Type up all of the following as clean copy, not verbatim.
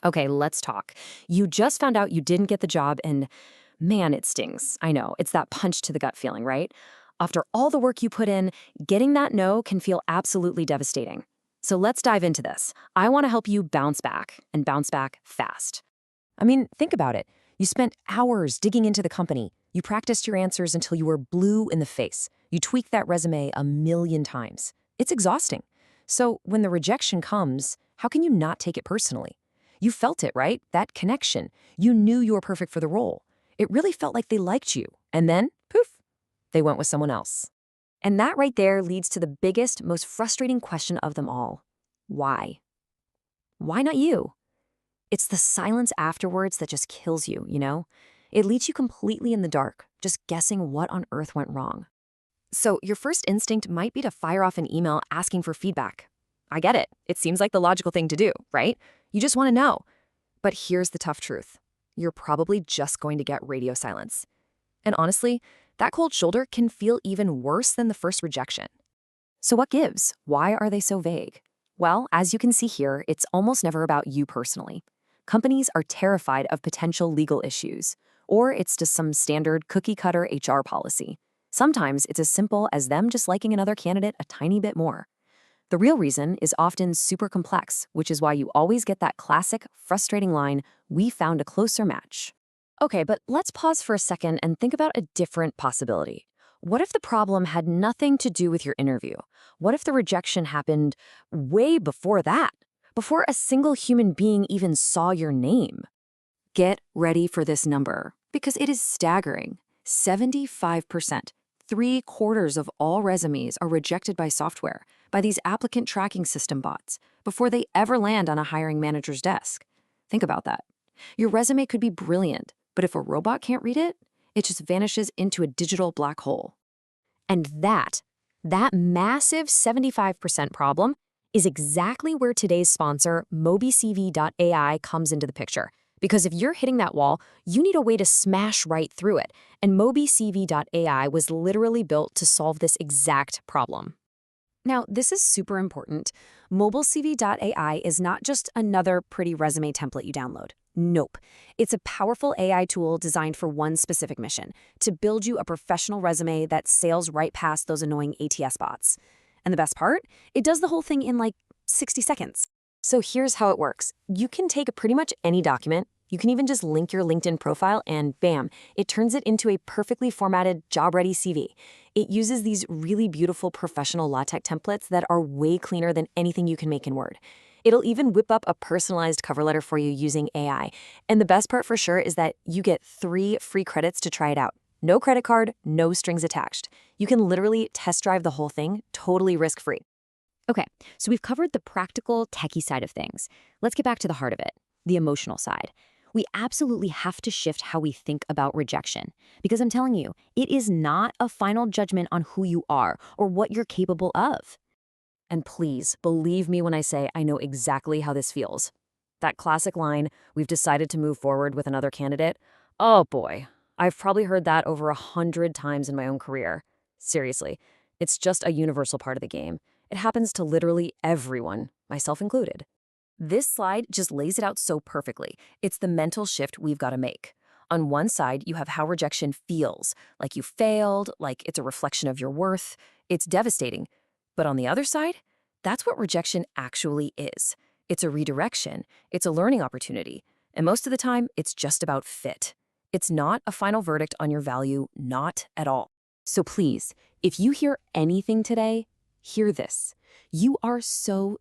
Okay, let's talk. You just found out you didn't get the job, and man, it stings. I know. It's that punch to the gut feeling, right? After all the work you put in, getting that no can feel absolutely devastating. So let's dive into this. I want to help you bounce back and bounce back fast. I mean, think about it. You spent hours digging into the company. You practiced your answers until you were blue in the face. You tweaked that resume a million times. It's exhausting. So when the rejection comes, how can you not take it personally? You felt it, right? That connection. You knew you were perfect for the role. It really felt like they liked you. And then, poof, they went with someone else. And that right there leads to the biggest, most frustrating question of them all. Why? Why not you? It's the silence afterwards that just kills you, you know? It leaves you completely in the dark, just guessing what on earth went wrong. So your first instinct might be to fire off an email asking for feedback. I get it. It seems like the logical thing to do, right? You just want to know. But here's the tough truth. You're probably just going to get radio silence. And honestly, that cold shoulder can feel even worse than the first rejection. So what gives? Why are they so vague? Well, as you can see here, it's almost never about you personally. Companies are terrified of potential legal issues, or it's just some standard cookie-cutter HR policy. Sometimes it's as simple as them just liking another candidate a tiny bit more. The real reason is often super complex, which is why you always get that classic, frustrating line, "We found a closer match." Okay, but let's pause for a second and think about a different possibility. What if the problem had nothing to do with your interview? What if the rejection happened way before that? Before a single human being even saw your name? Get ready for this number, because it is staggering. 75%, 3/4 of all resumes are rejected by software, by these applicant tracking system bots, before they ever land on a hiring manager's desk. Think about that. Your resume could be brilliant, but if a robot can't read it, it just vanishes into a digital black hole. And that massive 75% problem is exactly where today's sponsor, MobiCV.ai, comes into the picture. Because if you're hitting that wall, you need a way to smash right through it. And MobiCV.ai was literally built to solve this exact problem. Now, this is super important. MobileCV.ai is not just another pretty resume template you download. Nope. It's a powerful AI tool designed for one specific mission, to build you a professional resume that sails right past those annoying ATS bots. And the best part? It does the whole thing in like 60 seconds. So here's how it works. You can take pretty much any document. You can even just link your LinkedIn profile and bam, it turns it into a perfectly formatted, job-ready CV. It uses these really beautiful professional LaTeX templates that are way cleaner than anything you can make in Word. It'll even whip up a personalized cover letter for you using AI. And the best part for sure is that you get 3 free credits to try it out. No credit card, no strings attached. You can literally test drive the whole thing totally risk-free. Okay, so we've covered the practical, techie side of things. Let's get back to the heart of it, the emotional side. We absolutely have to shift how we think about rejection. Because I'm telling you, it is not a final judgment on who you are or what you're capable of. And please, believe me when I say I know exactly how this feels. That classic line, "We've decided to move forward with another candidate." Oh boy, I've probably heard that over 100 times in my own career. Seriously, it's just a universal part of the game. It happens to literally everyone, myself included. This slide just lays it out so perfectly. It's the mental shift we've got to make. On one side, you have how rejection feels, like you failed, like it's a reflection of your worth. It's devastating. But on the other side, that's what rejection actually is. It's a redirection. It's a learning opportunity. And most of the time, it's just about fit. It's not a final verdict on your value, not at all. So please, if you hear anything today, hear this. You are so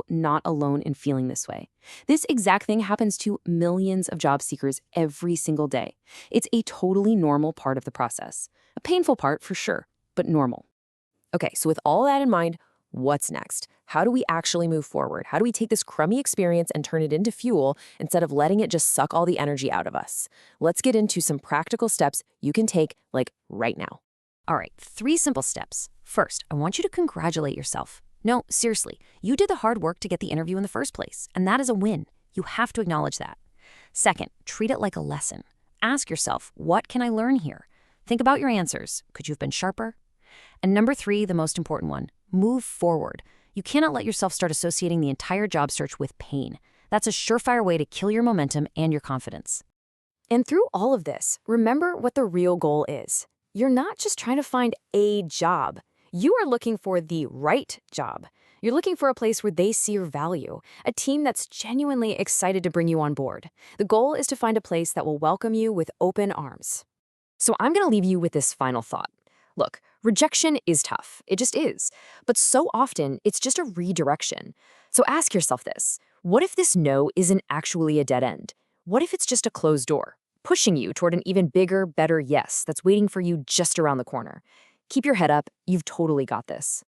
not alone in feeling this way. This exact thing happens to millions of job seekers every single day. It's a totally normal part of the process. A painful part for sure, but normal. Okay, so with all that in mind, what's next? How do we actually move forward? How do we take this crummy experience and turn it into fuel instead of letting it just suck all the energy out of us? Let's get into some practical steps you can take, like right now. All right, 3 simple steps. First, I want you to congratulate yourself. No, seriously, you did the hard work to get the interview in the first place, and that is a win. You have to acknowledge that. Second, treat it like a lesson. Ask yourself, what can I learn here? Think about your answers. Could you have been sharper? And number 3, the most important one, move forward. You cannot let yourself start associating the entire job search with pain. That's a surefire way to kill your momentum and your confidence. And through all of this, remember what the real goal is. You're not just trying to find a job. You are looking for the right job. You're looking for a place where they see your value, a team that's genuinely excited to bring you on board. The goal is to find a place that will welcome you with open arms. So I'm going to leave you with this final thought. Look, rejection is tough. It just is. But so often, it's just a redirection. So ask yourself this. What if this no isn't actually a dead end? What if it's just a closed door, pushing you toward an even bigger, better yes that's waiting for you just around the corner? Keep your head up. You've totally got this.